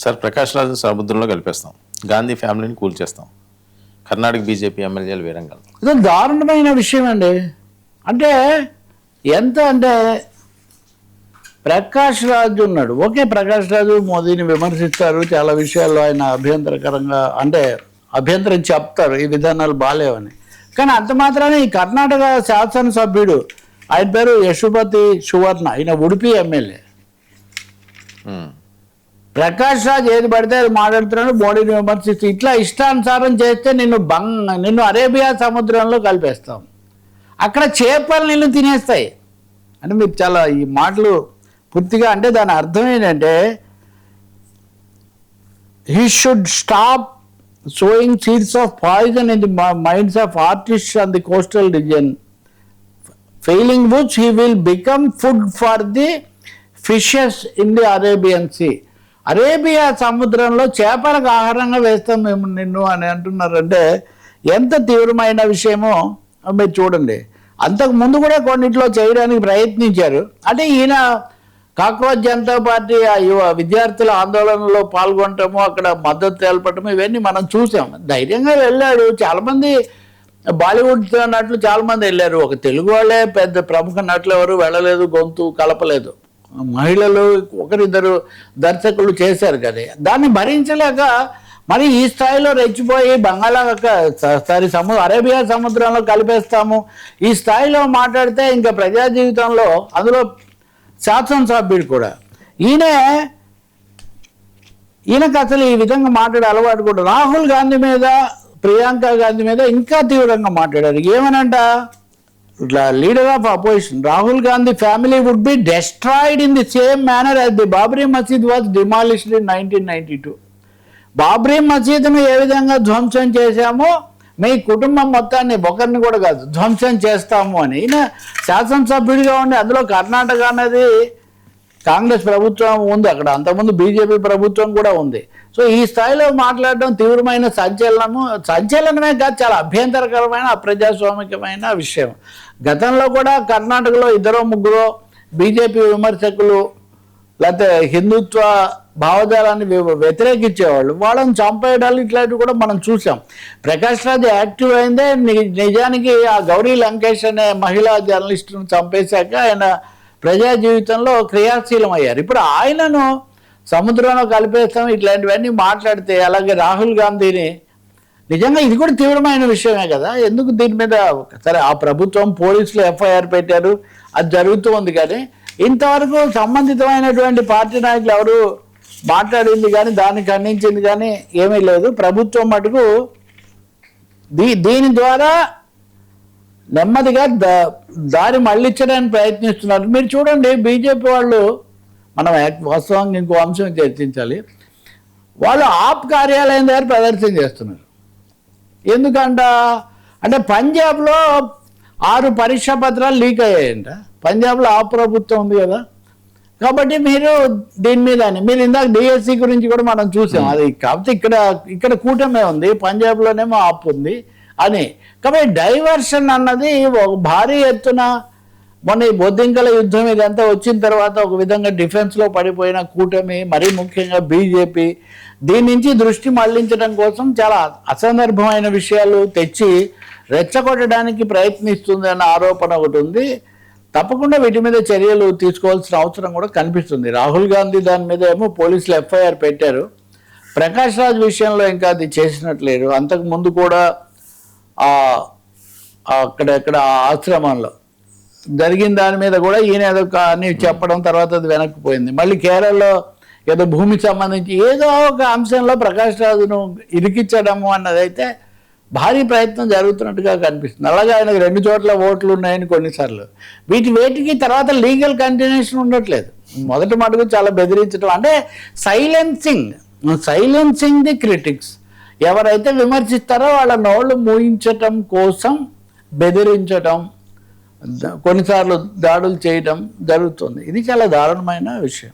Sir Prakash రాజు సముద్రంలో కలిపేస్తాం, గాంధీ ఫ్యామిలీని కూల్చేస్తాం, Karnataka BJP ఎమ్మెల్యేలు వీరంగం. ఇది దారుణమైన విషయం అండి. అంటే ఎంత అంటే ప్రకాష్ రాజు ఉన్నాడు, ఓకే, ప్రకాష్ రాజు మోదీని విమర్శిస్తారు, చాలా విషయాల్లో ఆయన అభ్యంతరకరంగా అంటే అభ్యంతరం చెప్తారు, ఈ విధానాలు బాగాలేవని. కానీ అంత మాత్రానే ఈ కర్ణాటక శాసనసభ్యుడు, ఆయన పేరు యశుపతి సువర్ణ, ఆయన ఉడిపి ఎమ్మెల్యే, ప్రకాష్ రాజ్ ఏది పడితే అది మాట్లాడుతున్నాడు, మోడీని విమర్శిస్తూ ఇట్లా ఇష్టానుసారం చేస్తే నిన్ను అరేబియా సముద్రంలో కలిపేస్తాం, అక్కడ చేపలు నిన్ను తినేస్తాయి అంటే మీకు చాలా ఈ మాటలు పూర్తిగా అంటే దాని అర్థం ఏంటంటే he should stop sowing seeds of poison in the minds of artists on the coastal region, failing which he will become food for the fishes in the Arabian Sea. Arabia సముద్రంలో చేపలకు ఆహారంగా వేస్తాం మేము నిన్ను అని అంటున్నారంటే ఎంత తీవ్రమైన విషయమో మీరు చూడండి. అంతకు ముందు కూడా కొన్నిట్లో చేయడానికి ప్రయత్నించారు. అంటే ఈయన కాక్రోచ్ జనతా పార్టీ విద్యార్థుల ఆందోళనలో పాల్గొనటము, అక్కడ మద్దతు తెలపటము, ఇవన్నీ మనం చూసాం. ధైర్యంగా వెళ్ళాడు. చాలామంది బాలీవుడ్ నటులు చాలామంది వెళ్ళారు. ఒక తెలుగు వాళ్ళే పెద్ద ప్రముఖ నటులు ఎవరు వెళ్ళలేదు, గొంతు కలపలేదు. మహిళలు ఒకరిద్దరు దర్శకులు చేశారు కదా, దాన్ని భరించలేక మరి ఈ స్థాయిలో రెచ్చిపోయి అరేబియా సముద్రంలో కలిపేస్తాము ఈ స్థాయిలో మాట్లాడితే ఇంకా ప్రజా జీవితంలో, అందులో శాసనసభ్యుడు కూడా ఈయనకు అసలు ఈ విధంగా మాట్లాడే అలవాటు కూడా. రాహుల్ గాంధీ మీద, ప్రియాంక గాంధీ మీద ఇంకా తీవ్రంగా మాట్లాడారు. ఏమనంట, leader of opposition Rahul Gandhi family would be destroyed in the same manner as the Babri Masjid was demolished in 1992. Babri మసీదును ఏ విధంగా ధ్వంసం చేశామో మీ కుటుంబం మొత్తాన్ని, ఒకరిని కూడా కాదు, ధ్వంసం చేస్తాము అని ఈయన శాసనసభ్యుడిగా ఉండి, అందులో కర్ణాటక అనేది కాంగ్రెస్ ప్రభుత్వం ఉంది అక్కడ, అంతకుముందు బీజేపీ ప్రభుత్వం కూడా ఉంది. సో ఈ స్థాయిలో మాట్లాడడం తీవ్రమైన సంచలనమే కాదు, చాలా అభ్యంతరకరమైన అప్రజాస్వామికమైన విషయం. గతంలో కూడా కర్ణాటకలో ఇద్దరో ముగ్గురో బీజేపీ విమర్శకులు లేకపోతే హిందుత్వ భావజాలాన్ని వ్యతిరేకించేవాళ్ళు, వాళ్ళని చంపేయడాలు ఇట్లాంటివి కూడా మనం చూసాం. ప్రకాష్ రాజ్ యాక్టివ్ అయిందే నిజానికి ఆ గౌరీ లంకేష్ అనే మహిళా జర్నలిస్టును చంపేశాక ఆయన ప్రజా జీవితంలో క్రియాశీలం అయ్యారు. ఇప్పుడు ఆయనను సముద్రంలో కలిపేస్తాం ఇట్లాంటివన్నీ మాట్లాడితే, అలాగే రాహుల్ గాంధీని, నిజంగా ఇది కూడా తీవ్రమైన విషయమే కదా. ఎందుకు దీని మీద సరే ఆ ప్రభుత్వం పోలీసులు ఎఫ్ఐఆర్ పెట్టారు, అది జరుగుతూ ఉంది, కానీ ఇంతవరకు సంబంధితమైనటువంటి పార్టీ నాయకులు ఎవరు మాట్లాడింది కానీ దాన్ని ఖండించింది కానీ ఏమీ లేదు. ప్రభుత్వం మటుకు దీని ద్వారా నెమ్మదిగా దారి మళ్ళించడానికి ప్రయత్నిస్తున్నారు. మీరు చూడండి, బీజేపీ వాళ్ళు, మనం వాస్తవంగా ఇంకో అంశం చర్చించాలి, వాళ్ళు ఆప్ కార్యాలయం దగ్గర ప్రదర్శన చేస్తున్నారు. అంటే పంజాబ్లో 6 పరీక్షా పత్రాలు లీక్ అయ్యాయంట. పంజాబ్లో ఆప్ ప్రభుత్వం ఉంది కదా, కాబట్టి మీరు దీని మీద మీరు ఇందాక డిఎస్సి గురించి కూడా మనం చూసాం. అది కాకపోతే ఇక్కడ కూటమే ఉంది, పంజాబ్లోనేమో ఆప్ ఉంది అని. కాబట్టి డైవర్షన్ అన్నది ఒక భారీ ఎత్తున మొన్న ఈ బొద్దింకల యుద్ధం ఇదంతా వచ్చిన తర్వాత ఒక విధంగా డిఫెన్స్లో పడిపోయిన కూటమి, మరీ ముఖ్యంగా బీజేపీ, దీని నుంచి దృష్టి మళ్లించడం కోసం చాలా అసందర్భమైన విషయాలు తెచ్చి రెచ్చగొట్టడానికి ప్రయత్నిస్తుంది అన్న ఆరోపణ ఒకటి ఉంది. తప్పకుండా వీటి మీద చర్యలు తీసుకోవాల్సిన అవసరం కూడా కనిపిస్తుంది. రాహుల్ గాంధీ దాని మీద ఏమో పోలీసులు ఎఫ్ఐఆర్ పెట్టారు. ప్రకాష్ రాజ్ విషయంలో ఇంకా అది చేసినట్లేరు. అంతకు ముందు కూడా అక్కడెక్కడ ఆశ్రమంలో జరిగిన దాని మీద కూడా ఈయన ఏదో అని చెప్పడం, తర్వాత అది వెనక్కిపోయింది. మళ్ళీ కేరళలో ఏదో భూమికి సంబంధించి ఏదో ఒక అంశంలో ప్రకాష్ రాజును ఇరికించడము అన్నదైతే భారీ ప్రయత్నం జరుగుతున్నట్టుగా కనిపిస్తుంది. అలాగే ఆయనకు 2 చోట్ల ఓట్లు ఉన్నాయని కొన్నిసార్లు. వేటికి తర్వాత లీగల్ కంటిన్యూషన్ ఉండట్లేదు. మొదటి మటుకు చాలా బెదిరించడం, అంటే సైలెన్సింగ్ ది క్రిటిక్స్. ఎవరైతే విమర్శిస్తారో వాళ్ళ నోళ్ళు మూయించటం కోసం బెదిరించటం, కొన్నిసార్లు దాడులు చేయడం జరుగుతుంది. ఇది చాలా దారుణమైన విషయం.